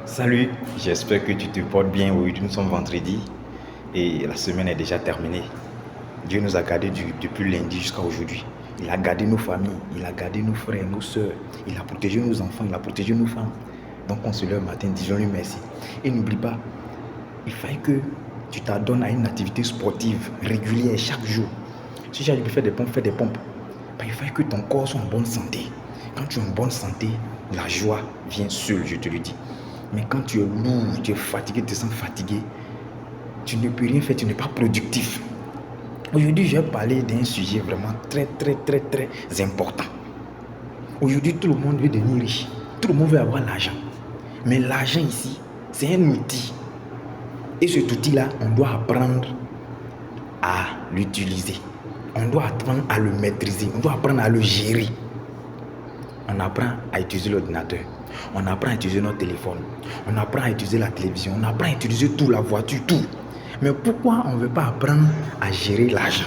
Salut, j'espère que tu te portes bien. Aujourd'hui, nous sommes vendredi et la semaine est déjà terminée. Dieu nous a gardés depuis lundi jusqu'à aujourd'hui. Il a gardé nos familles, il a gardé nos frères, nos soeurs, il a protégé nos enfants, il a protégé nos femmes. Donc on se lève le matin, disons-lui merci. Et n'oublie pas, il faut que tu t'adonnes à une activité sportive régulière chaque jour. Si tu peux faire des pompes, fais des pompes. Il faut que ton corps soit en bonne santé. Quand tu es en bonne santé, la joie vient seule, je te le dis. Mais quand tu es lourd, tu es fatigué, tu te sens fatigué, tu ne peux rien faire, tu n'es pas productif. Aujourd'hui, je vais parler d'un sujet vraiment très important. Aujourd'hui, tout le monde veut devenir riche. Tout le monde veut avoir l'argent. Mais l'argent ici, c'est un outil. Et cet outil-là, on doit apprendre à l'utiliser. On doit apprendre à le maîtriser. On doit apprendre à le gérer. On apprend à utiliser l'ordinateur. On apprend à utiliser notre téléphone. On apprend à utiliser la télévision. On apprend à utiliser tout, la voiture, tout. Mais pourquoi on ne veut pas apprendre à gérer l'argent?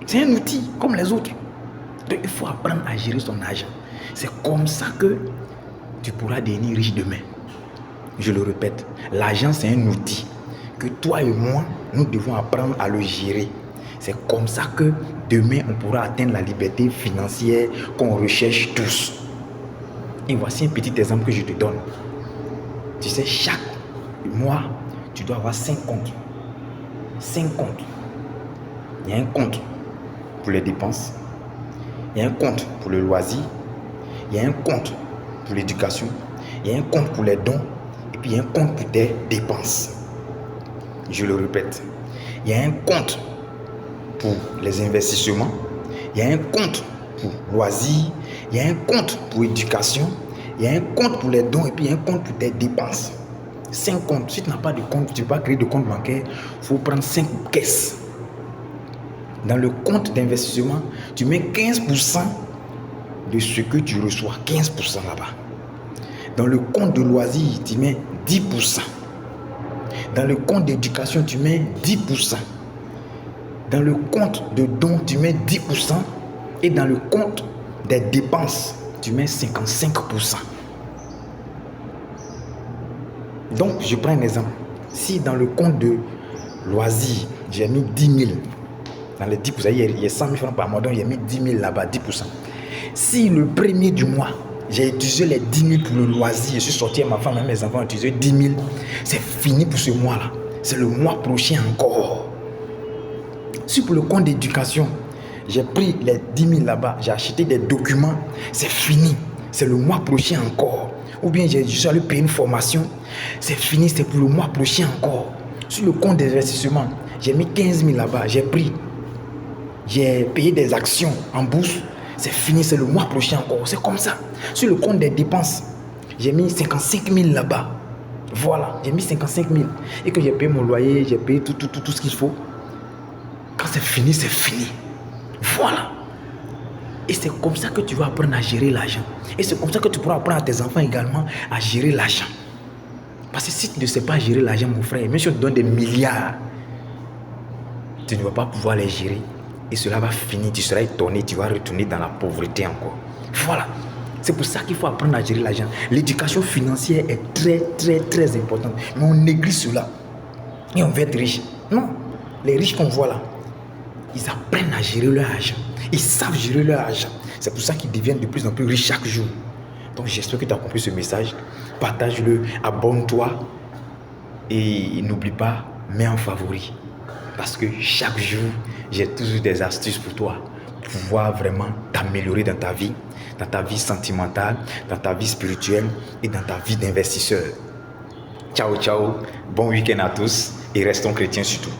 C'est un outil comme les autres. Donc il faut apprendre à gérer son argent. C'est comme ça que tu pourras devenir riche demain. Je le répète, l'argent c'est un outil que toi et moi, nous devons apprendre à le gérer. C'est comme ça que demain on pourra atteindre la liberté financière qu'on recherche tous. Et voici un petit exemple que je te donne. Tu sais, chaque mois, tu dois avoir 5 comptes. 5 comptes. Il y a un compte pour les dépenses. Il y a un compte pour le loisir. Il y a un compte pour l'éducation. Il y a un compte pour les dons. Et puis il y a un compte pour tes dépenses. Je le répète. Il y a un compte pour les investissements. Il y a un compte pour loisirs. Il y a un compte pour éducation. Il y a un compte pour les dons. Et puis il y a un compte pour tes dépenses. 5 comptes. Si tu n'as pas de compte, tu ne peux pas créer de compte bancaire. Il faut prendre 5 caisses. Dans le compte d'investissement, tu mets 15% de ce que tu reçois. 15% là-bas. Dans le compte de loisirs, tu mets 10%. Dans le compte d'éducation, tu mets 10%. Dans le compte de dons, tu mets 10%. Et dans le compte des dépenses, tu mets 55%. Donc, je prends un exemple. Si dans le compte de loisirs, j'ai mis 10 000, dans les 10%, il y a 100 000 francs par mois, donc j'ai mis 10 000 là-bas, 10%. Si le premier du mois, j'ai utilisé les 10 000 pour le loisir, je suis sorti à ma femme et mes enfants ont utilisé 10 000, c'est fini pour ce mois-là. C'est le mois prochain encore. Si pour le compte d'éducation, j'ai pris les 10 000 là-bas, j'ai acheté des documents, c'est fini. C'est le mois prochain encore. Ou bien je suis allé payer une formation, c'est fini, c'est pour le mois prochain encore. Sur le compte d'investissement, j'ai mis 15 000 là-bas, j'ai payé des actions en bourse, c'est fini, c'est le mois prochain encore. C'est comme ça. Sur le compte des dépenses, j'ai mis 55 000 là-bas. Voilà, j'ai mis 55 000. Et que j'ai payé mon loyer, j'ai payé tout ce qu'il faut. Quand c'est fini, c'est fini. Voilà. Et c'est comme ça que tu vas apprendre à gérer l'argent. Et c'est comme ça que tu pourras apprendre à tes enfants également à gérer l'argent. Parce que si tu ne sais pas gérer l'argent, mon frère, même si on te donne des milliards, tu ne vas pas pouvoir les gérer. Et cela va finir, tu seras étonné, tu vas retourner dans la pauvreté encore. Voilà. C'est pour ça qu'il faut apprendre à gérer l'argent. L'éducation financière est très importante. Mais on néglige cela. Et on veut être riche. Non. Les riches qu'on voit là, ils apprennent à gérer leur argent. Ils savent gérer leur argent. C'est pour ça qu'ils deviennent de plus en plus riches chaque jour. Donc j'espère que tu as compris ce message. Partage-le, abonne-toi. Et n'oublie pas, mets en favori. Parce que chaque jour, j'ai toujours des astuces pour toi. Pour pouvoir vraiment t'améliorer dans ta vie sentimentale, dans ta vie spirituelle et dans ta vie d'investisseur. Ciao, ciao. Bon week-end à tous et restons chrétiens surtout.